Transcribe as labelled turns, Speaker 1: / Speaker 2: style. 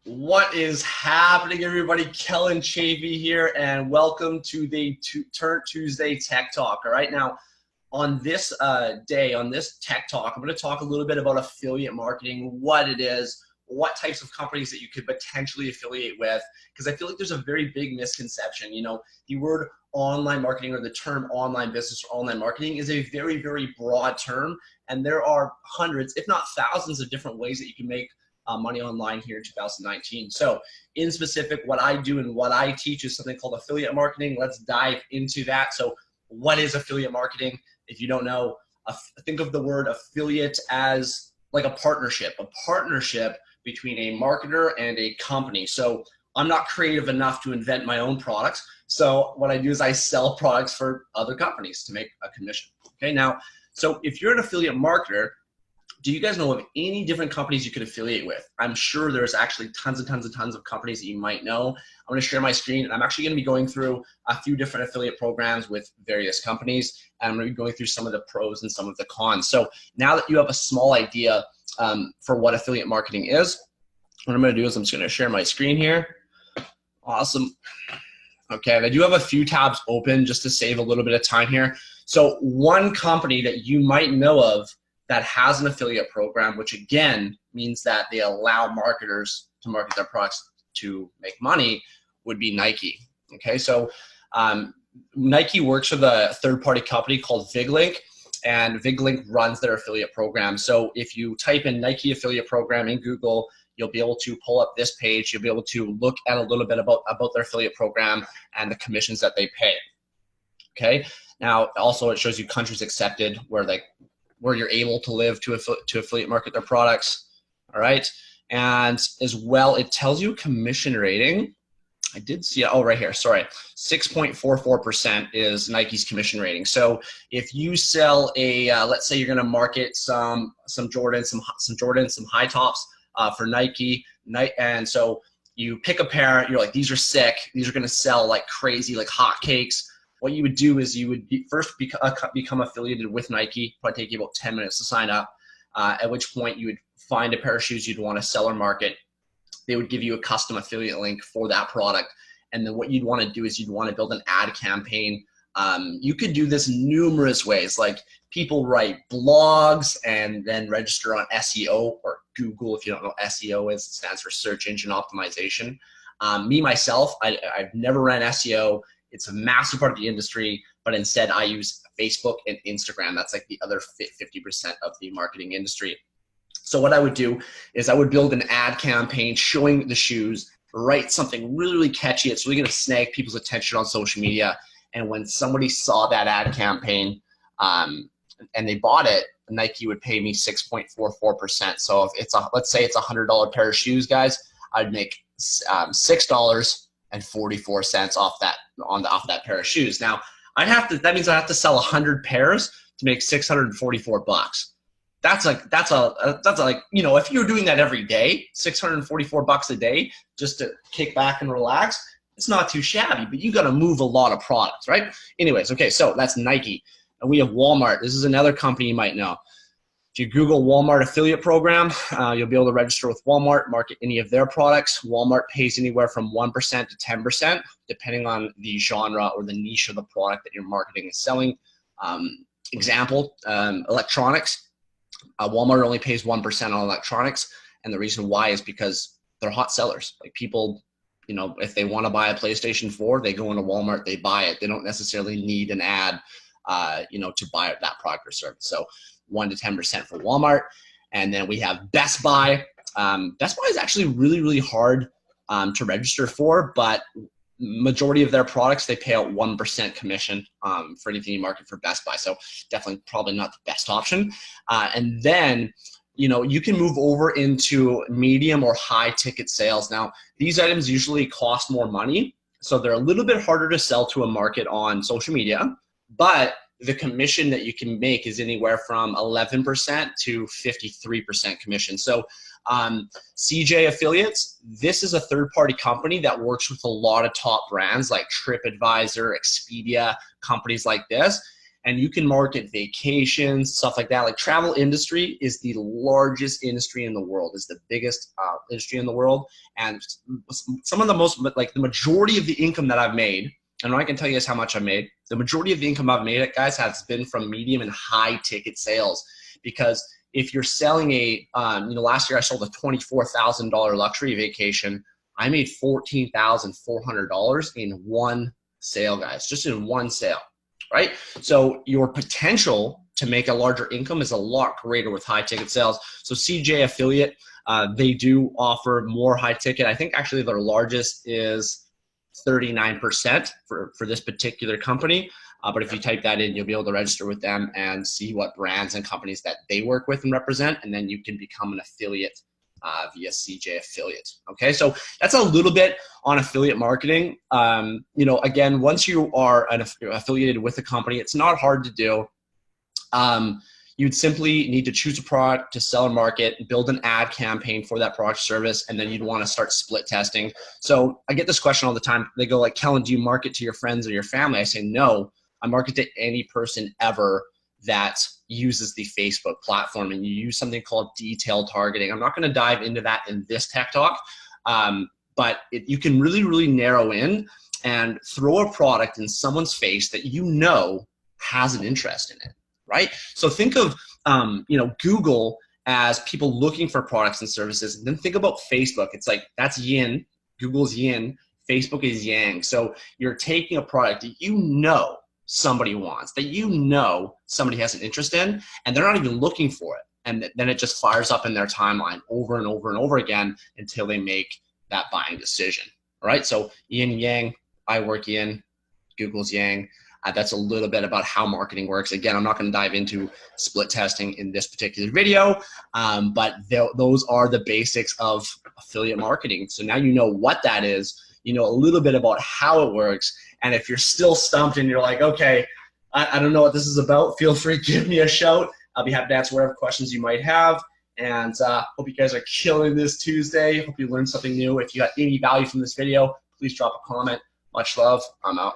Speaker 1: What is happening, everybody? Kellen Chafee here, and welcome to the Turn Tuesday Tech Talk. All right, now on this day, on this Tech Talk, I'm going to talk a little bit about affiliate marketing, what it is, what types of companies that you could potentially affiliate with, because I feel like there's a very big misconception. You know, the word online marketing or the term online business or online marketing is a very, very broad term, and there are hundreds, if not thousands, of different ways that you can make money online here in 2019. So in specific, what I do and what I teach is something called affiliate marketing. Let's dive into that. So what is affiliate marketing? If you don't know, think of the word affiliate as like a partnership between a marketer and a company. So I'm not creative enough to invent my own products. So what I do is I sell products for other companies to make a commission. Okay, now, so if you're an affiliate marketer, do you guys know of any different companies you could affiliate with? I'm sure there's actually tons of companies that you might know. I'm going to share my screen, and I'm actually going to be going through a few different affiliate programs with various companies, and I'm going to be going through some of the pros and some of the cons. So now that you have a small idea for what affiliate marketing is, what I'm going to do is I'm just going to share my screen here. Awesome. Okay, and I do have a few tabs open just to save a little bit of time here. So one company that you might know of that has an affiliate program, which again means that they allow marketers to market their products to make money, would be Nike. Okay, so Nike works with a third-party company called Viglink, and Viglink runs their affiliate program. So if you type in Nike affiliate program in Google, you'll be able to pull up this page. You'll be able to look at a little bit about their affiliate program and the commissions that they pay. Okay, now also it shows you countries accepted where you're able to live to affiliate market their products. All right, and as well, it tells you commission rating. I did see it, oh, right here, sorry. 6.44% is Nike's commission rating. So if you sell a, let's say you're gonna market some Jordans, some high tops for Nike, and so you pick a pair, you're like, these are sick, these are gonna sell like crazy, like hotcakes. What you would do is you would first become affiliated with Nike. Probably take you about 10 minutes to sign up, at which point you would find a pair of shoes you'd want to sell or market. They would give you a custom affiliate link for that product. And then what you'd want to do is you'd want to build an ad campaign. You could do this numerous ways, like people write blogs and then register on SEO or Google. If you don't know what SEO is, it stands for search engine optimization. Me, myself, I've never ran SEO. It's a massive part of the industry, but instead I use Facebook and Instagram. That's like the other 50% of the marketing industry. So what I would do is I would build an ad campaign showing the shoes, write something really, really catchy. It's really going to snag people's attention on social media. And when somebody saw that ad campaign and they bought it, Nike would pay me 6.44%. So if it's let's say it's $100 pair of shoes, guys, I'd make $6.44 off that pair of shoes. Now that means I have to sell 100 pairs to make $644. That's like, you know, if you're doing that every day, $644 a day just to kick back and relax, it's not too shabby, but you got to move a lot of products, right? Anyways, okay, so that's Nike. And we have Walmart. This is another company you might know. If you Google Walmart affiliate program, you'll be able to register with Walmart, market any of their products. Walmart pays anywhere from 1% to 10%, depending on the genre or the niche of the product that your marketing is selling. Example, electronics. Walmart only pays 1% on electronics, and the reason why is because they're hot sellers. Like people, you know, if they want to buy a PlayStation 4, they go into Walmart, they buy it. They don't necessarily need an ad, you know, to buy that product or service. So 1 to 10% for Walmart. And then we have Best Buy. Best Buy is actually really, really hard to register for, but majority of their products, they pay out 1% commission for anything you market for Best Buy. So definitely probably not the best option. And then, you know, you can move over into medium or high ticket sales. Now, these items usually cost more money, so they're a little bit harder to sell to a market on social media, but the commission that you can make is anywhere from 11% to 53% commission. So CJ Affiliates, this is a third-party company that works with a lot of top brands like TripAdvisor, Expedia, companies like this. and you can market vacations, stuff like that. Like travel industry is the largest industry in the world, is the biggest industry in the world. And some of the most, like the majority of the income that I've made, and I can tell you guys how much I've made, the majority of the income I've made, guys, has been from medium and high ticket sales. Because if you're selling a, last year I sold a $24,000 luxury vacation. I made $14,400 in one sale, guys, just in one sale, right? So your potential to make a larger income is a lot greater with high ticket sales. So CJ Affiliate, they do offer more high ticket. I think actually their largest is 39% for this particular company. But if you type that in, you'll be able to register with them and see what brands and companies that they work with and represent, and then you can become an affiliate via CJ Affiliate. Okay, so that's a little bit on affiliate marketing. Again, once you are affiliated with a company, it's not hard to do. You'd simply need to choose a product to sell and market, build an ad campaign for that product or service, and then you'd want to start split testing. So I get this question all the time. They go like, Kellen, do you market to your friends or your family? I say, no, I market to any person ever that uses the Facebook platform, and you use something called detailed targeting. I'm not going to dive into that in this tech talk, but you can really, really narrow in and throw a product in someone's face that you know has an interest in it, right? So think of Google as people looking for products and services, and then think about Facebook. It's like that's yin, Google's yin, Facebook is yang. So you're taking a product that you know somebody wants, that you know somebody has an interest in, and they're not even looking for it. And then it just fires up in their timeline over and over and over again until they make that buying decision. All right, so yin yang, I work yin, Google's yang. That's a little bit about how marketing works. Again, I'm not going to dive into split testing in this particular video, but those are the basics of affiliate marketing. So now you know what that is, you know a little bit about how it works, and if you're still stumped and you're like, okay, I don't know what this is about, feel free to give me a shout. I'll be happy to answer whatever questions you might have, and hope you guys are killing this Tuesday. Hope you learned something new. If you got any value from this video, please drop a comment. Much love. I'm out.